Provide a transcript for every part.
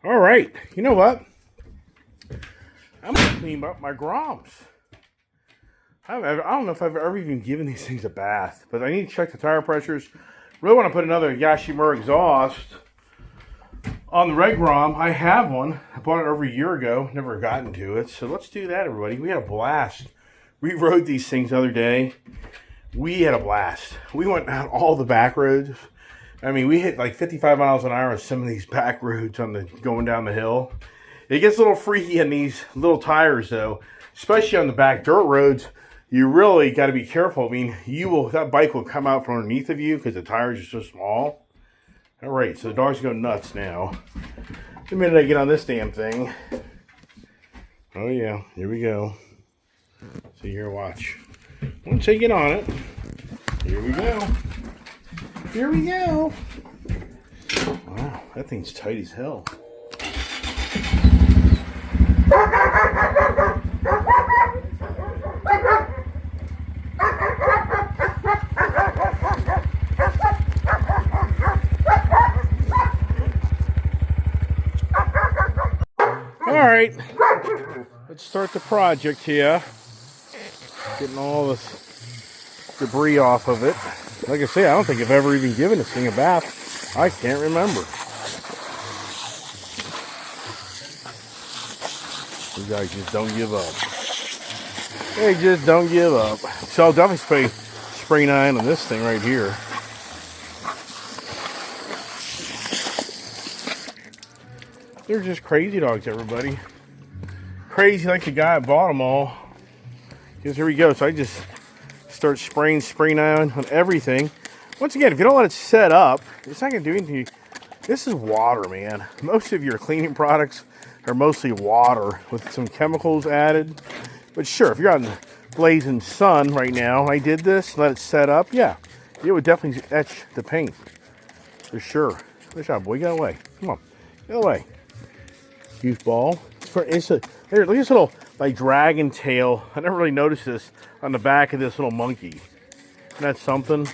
All right, you know what? I'm gonna clean up my Groms. I don't know if I've ever even given these things a bath, but I need to check the tire pressures. Really want to put another Yashimura exhaust on the red Grom. I have one. I bought it over a year ago. Never gotten to it. So let's do that, everybody. We had a blast. We rode these things the other day. We had a blast. We went out all the back roads. I mean, we hit like 55 miles an hour on some of these back roads going down the hill. It gets a little freaky on these little tires, though, especially on the back dirt roads. You really got to be careful. I mean, that bike will come out from underneath of you because the tires are so small. All right, so the dog's going nuts now. The minute I get on this damn thing. Oh yeah, here we go. So here, watch. Once I get on it, here we go. Here we go. Wow, that thing's tight as hell. All right, let's start the project here. Getting all this debris off of it. Like I say, I don't think I've ever even given this thing a bath. I can't remember. You guys just don't give up. They just don't give up. So I'll definitely spray 9 on this thing right here. They're just crazy dogs, everybody. Crazy like the guy that bought them all. Because here we go. So I just start spraying spray 9 on everything. Once again, if you don't let it set up, it's not going to do anything. This is water, man. Most of your cleaning products are mostly water with some chemicals added. But sure, if you're out in the blazing sun right now, I did this, let it set up, yeah, it would definitely etch the paint. For sure. Good job, boy. Get away. Come on. Get away. Goofball. There, look at this little like dragon tail. I never really noticed this on the back of this little monkey. Isn't that something?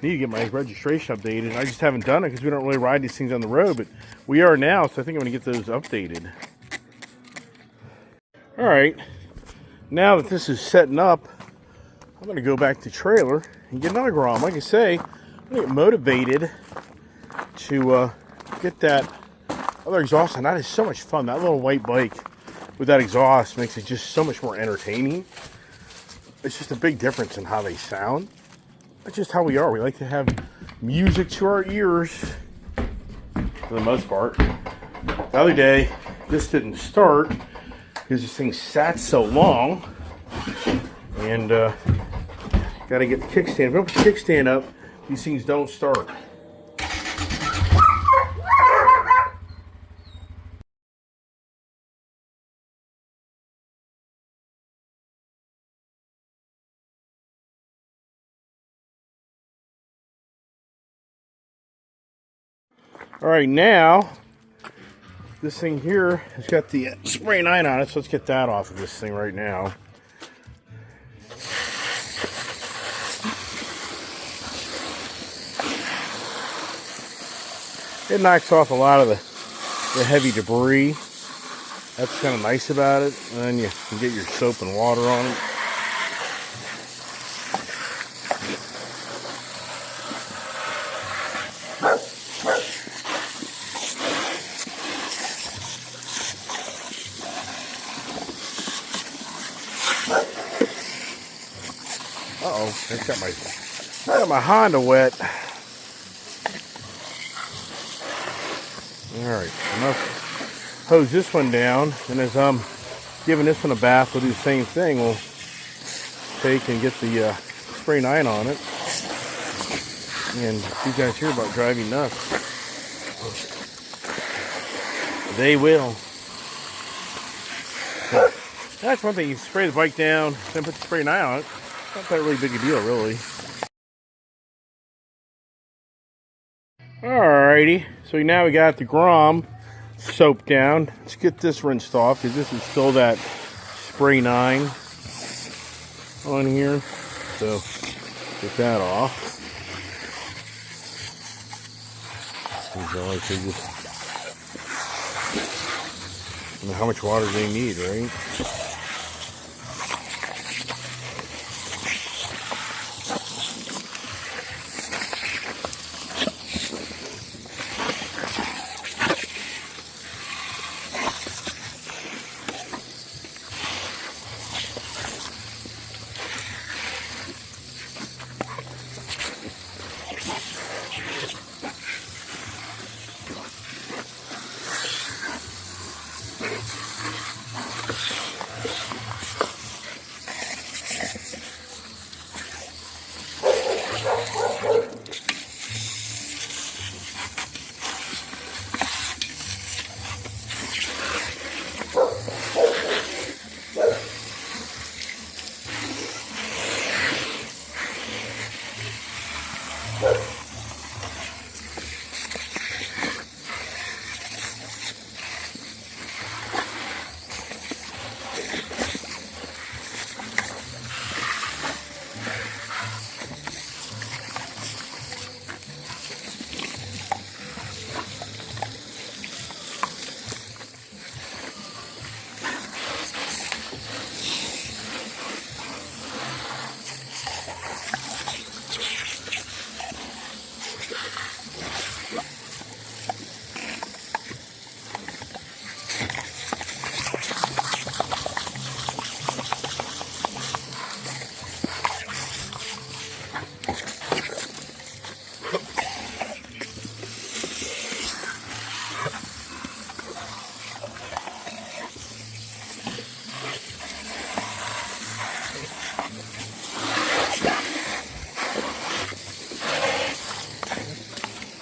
Need to get my registration updated. I just haven't done it because we don't really ride these things on the road, but we are now, so I think I'm going to get those updated. All right, now that this is setting up, I'm going to go back to the trailer and get another Grom. Like I say, I'm going to get motivated to get that other exhaust, and that is so much fun. That little white bike with that exhaust makes it just so much more entertaining. It's just a big difference in how they sound. That's just how we are. We like to have music to our ears for the most part. The other day, this didn't start because this thing sat so long. And got to get the kickstand. If you don't put the kickstand up, these things don't start. All right, now this thing here has got the spray 9 on it, so let's get that off of this thing right now. It knocks off a lot of the heavy debris. That's kind of nice about it. And then you can get your soap and water on it. I got my Honda wet. Alright, enough hose this one down, and as I'm giving this one a bath, we'll do the same thing. We'll take and get the spray 9 on it. And you guys hear about driving nuts. They will. So that's one thing, you spray the bike down, then put the spray 9 on it. Not that really big a deal, really. Alrighty, so now we got the Grom soap down. Let's get this rinsed off because this is still that spray 9 on here. So get that off. So I figured, I mean, how much water they need, right?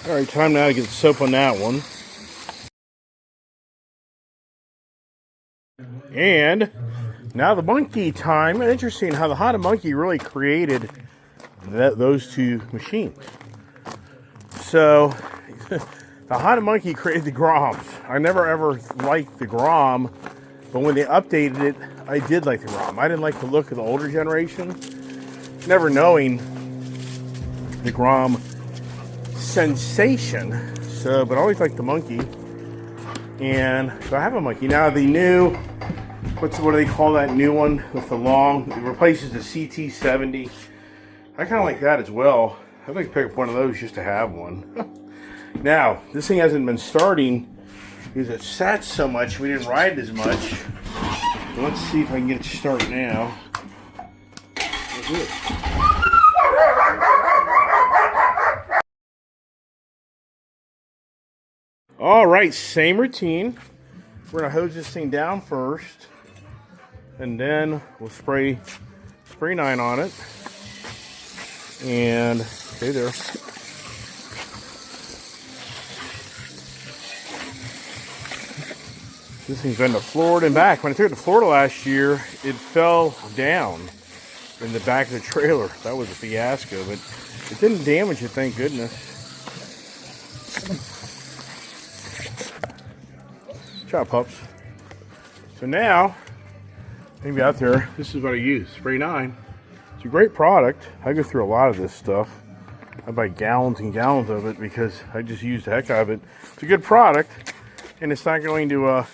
All right, time now to get the soap on that one. And now the monkey time. Interesting how the Howdy monkey really created those two machines. So the Howdy monkey created the Groms. I never ever liked the Grom, but when they updated it, I did like the Grom. I didn't like the look of the older generation, never knowing the Grom sensation. So, but I always liked the monkey, and so I have a monkey now. The new, what do they call that new one with the long? It replaces the CT70. I kind of like that as well. I'd like to pick up one of those just to have one. Now, this thing hasn't been starting because it sat so much. We didn't ride it as much. Let's see if I can get it to start now. All right, same routine. We're gonna hose this thing down first, and then we'll spray 9 on it. And okay, there. This thing's been to Florida and back. When I took it to Florida last year, it fell down in the back of the trailer. That was a fiasco, but it didn't damage it, thank goodness. Ciao, pups. So now, maybe out there, this is what I use, Spray 9. It's a great product. I go through a lot of this stuff. I buy gallons and gallons of it because I just use the heck out of it. It's a good product, and it's not going to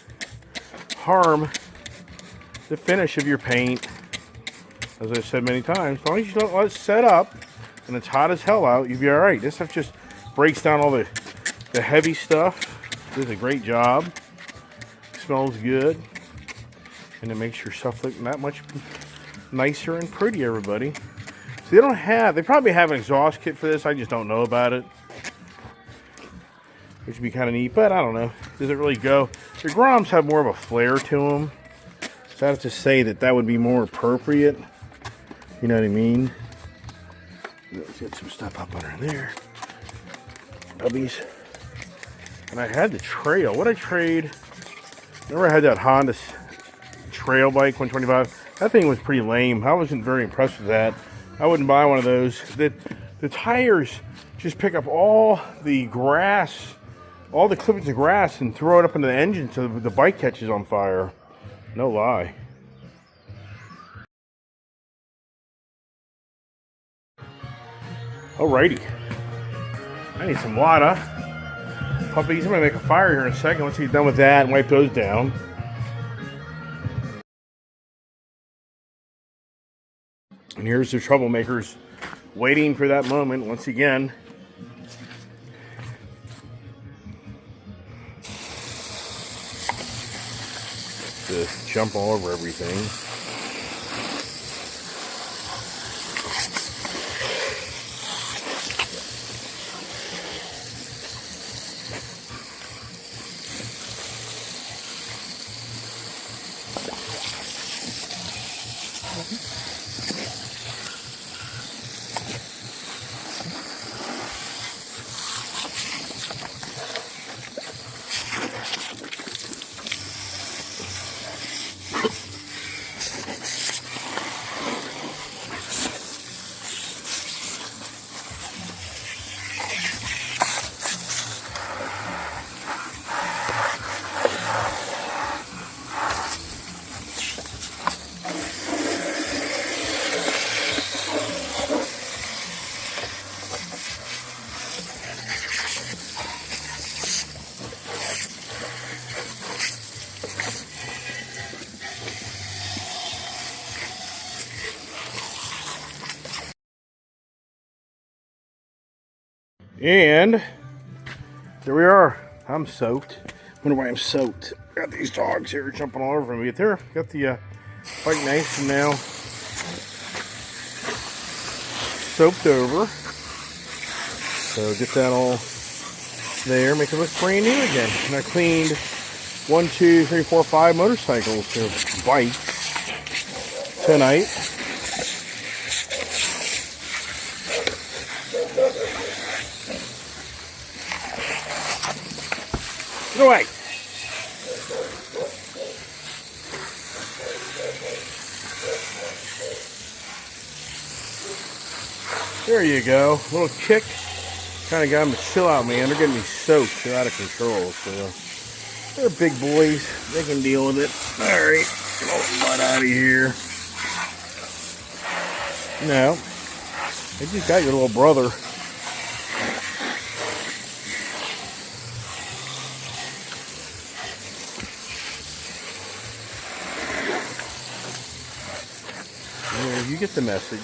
harm the finish of your paint. As I've said many times, as long as you don't let it set up and it's hot as hell out, you'll be all right. This stuff just breaks down all the heavy stuff. Does a great job. Smells good, and it makes your stuff look that much nicer and pretty, everybody. So they probably have an exhaust kit for this. I just don't know about it, which would be kind of neat, but I don't know. Does it really go? The Groms have more of a flair to them, so I have to say that would be more appropriate. You know what I mean? Let's get some stuff up under there. Puppies. And I had the trail. What I trade? Remember I had that Honda trail bike 125? That thing was pretty lame. I wasn't very impressed with that. I wouldn't buy one of those. The tires just pick up all the grass, all the clippings of grass, and throw it up into the engine so the bike catches on fire. No lie. Alrighty. I need some water. puppies. I'm going to make a fire here in a second once he's done with that and wipe those down. And here's the troublemakers waiting for that moment once again. Just jump all over everything. And there we are. I'm soaked. Wonder why I'm soaked. Got these dogs here jumping all over me. But there, got the bike nice and now soaked over. So get that all there, make it look brand new again. And I cleaned 1, 2, 3, 4, 5 motorcycles or bikes tonight. Get away. There you go. A little kick. Kind of got them to chill out, man. They're getting me soaked. They're out of control. So they're big boys. They can deal with it. All right. Get all the mud out of here. No. They just got your little brother. You get the message.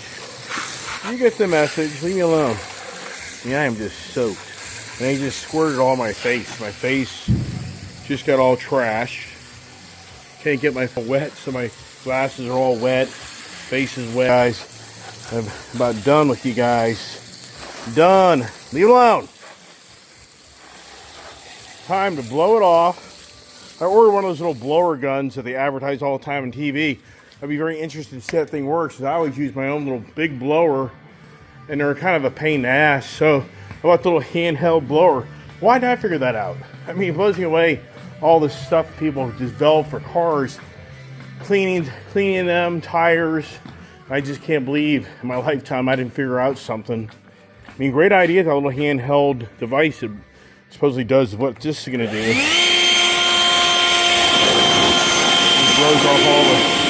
You get the message. Leave me alone. Yeah, I am just soaked. And they just squirted all my face. My face just got all trashed. Can't get my phone wet, so my glasses are all wet. Face is wet. Guys, I'm about done with you guys. Done. Leave it alone. Time to blow it off. I ordered one of those little blower guns that they advertise all the time on TV. I'd be very interested to see how that thing works, because I always use my own little big blower, and they're kind of a pain in the ass. So, how about the little handheld blower? Why did I figure that out? I mean, blows me away all the stuff people develop for cars, cleaning them, tires. I just can't believe in my lifetime I didn't figure out something. I mean, great idea, that little handheld device that supposedly does what this is going to do. It blows off all the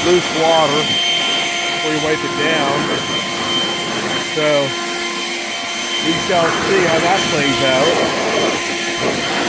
loose water before you wipe it down. So we shall see how that plays out.